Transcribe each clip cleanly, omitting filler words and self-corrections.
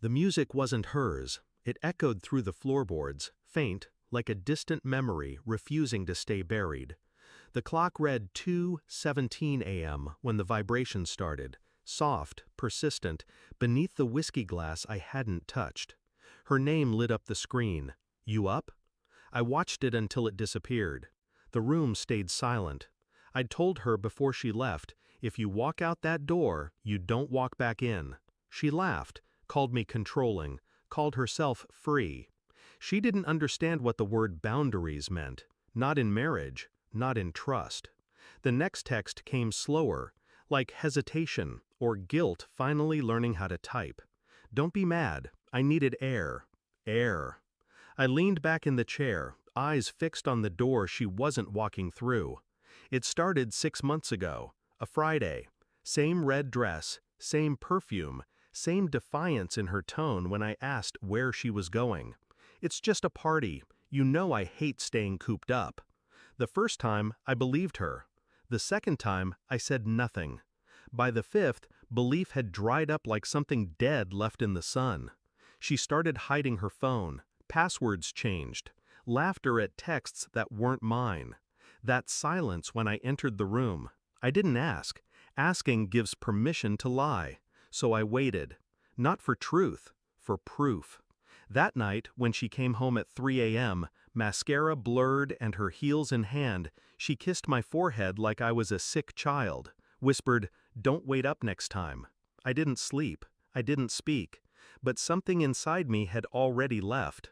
The music wasn't hers. It echoed through the floorboards, faint, like a distant memory refusing to stay buried. The clock read 2:17 a.m. when the vibration started, soft, persistent, beneath the whiskey glass I hadn't touched. Her name lit up the screen. "You up?" I watched it until it disappeared. The room stayed silent. I'd told her before she left, if you walk out that door, you don't walk back in. She laughed, called me controlling, called herself free. She didn't understand what the word boundaries meant. Not in marriage, not in trust. The next text came slower, like hesitation or guilt finally learning how to type. "Don't be mad. I needed air. Air." I leaned back in the chair, eyes fixed on the door she wasn't walking through. It started 6 months ago, a Friday. Same red dress, same perfume, same defiance in her tone when I asked where she was going. "It's just a party. You know I hate staying cooped up." The first time, I believed her. The second time, I said nothing. By the fifth, belief had dried up like something dead left in the sun. She started hiding her phone. Passwords changed. Laughter at texts that weren't mine. That silence when I entered the room. I didn't ask. Asking gives permission to lie. So I waited. Not for truth, for proof. That night, when she came home at 3 a.m., mascara blurred and her heels in hand, she kissed my forehead like I was a sick child, whispered, "Don't wait up next time." I didn't sleep. I didn't speak. But something inside me had already left.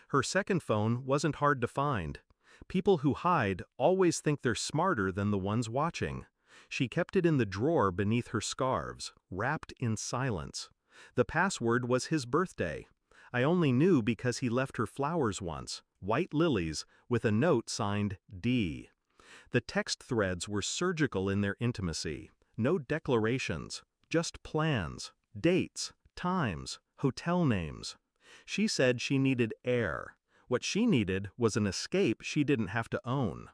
Her second phone wasn't hard to find. People who hide always think they're smarter than the ones watching. She kept it in the drawer beneath her scarves, wrapped in silence. The password was his birthday. I only knew because he left her flowers once, white lilies, with a note signed D. The text threads were surgical in their intimacy. No declarations, just plans, dates, times, hotel names. She said she needed air. What she needed was an escape she didn't have to own.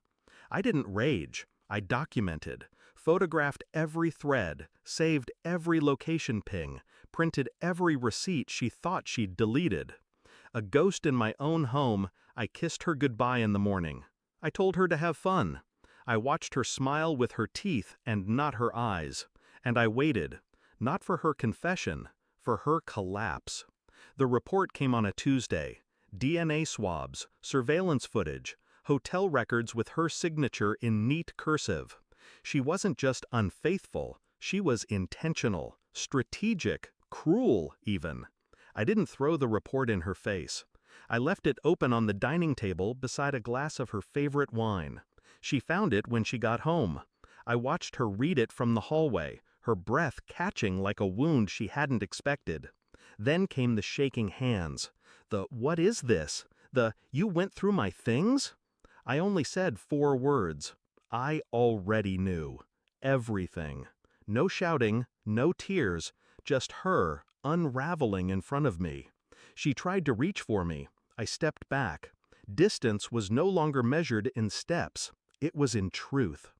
I didn't rage. I documented, photographed every thread, saved every location ping, printed every receipt she thought she'd deleted. A ghost in my own home, I kissed her goodbye in the morning. I told her to have fun. I watched her smile with her teeth and not her eyes. And I waited, not for her confession, for her collapse. The report came on a Tuesday. DNA swabs, surveillance footage, hotel records with her signature in neat cursive. She wasn't just unfaithful, she was intentional, strategic, cruel even. I didn't throw the report in her face. I left it open on the dining table beside a glass of her favorite wine. She found it when she got home. I watched her read it from the hallway, her breath catching like a wound she hadn't expected. Then came the shaking hands. The "what is this?" The "you went through my things?" I only said 4 words. I already knew. Everything. No shouting, no tears, just her unraveling in front of me. She tried to reach for me. I stepped back. Distance was no longer measured in steps. It was in truth.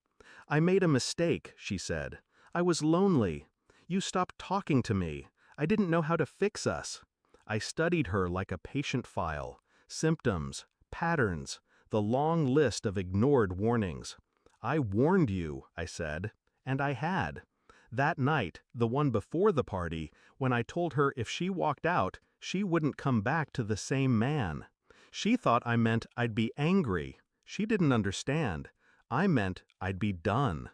"I made a mistake," she said. "I was lonely. You stopped talking to me. I didn't know how to fix us." I studied her like a patient file. Symptoms, patterns, the long list of ignored warnings. "I warned you," I said. And I had. That night, the one before the party, when I told her if she walked out, she wouldn't come back to the same man. She thought I meant I'd be angry. She didn't understand. I meant I'd be done.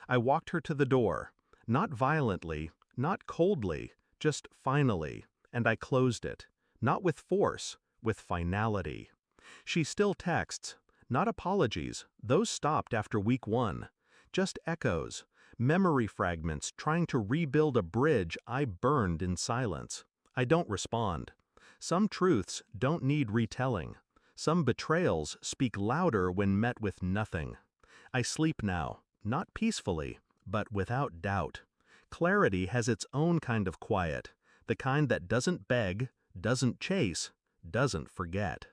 I walked her to the door. Not violently, not coldly, just finally. And I closed it. Not with force, with finality. She still texts. Not apologies, those stopped after week 1. Just echoes, memory fragments trying to rebuild a bridge I burned in silence. I don't respond. Some truths don't need retelling. Some betrayals speak louder when met with nothing. I sleep now, not peacefully, but without doubt. Clarity has its own kind of quiet, the kind that doesn't beg, doesn't chase, doesn't forget.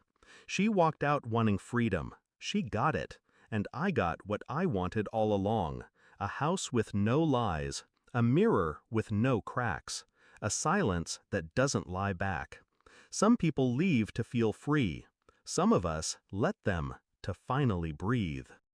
She walked out wanting freedom. She got it, and I got what I wanted all along, a house with no lies, a mirror with no cracks, a silence that doesn't lie back. Some people leave to feel free. Some of us let them to finally breathe.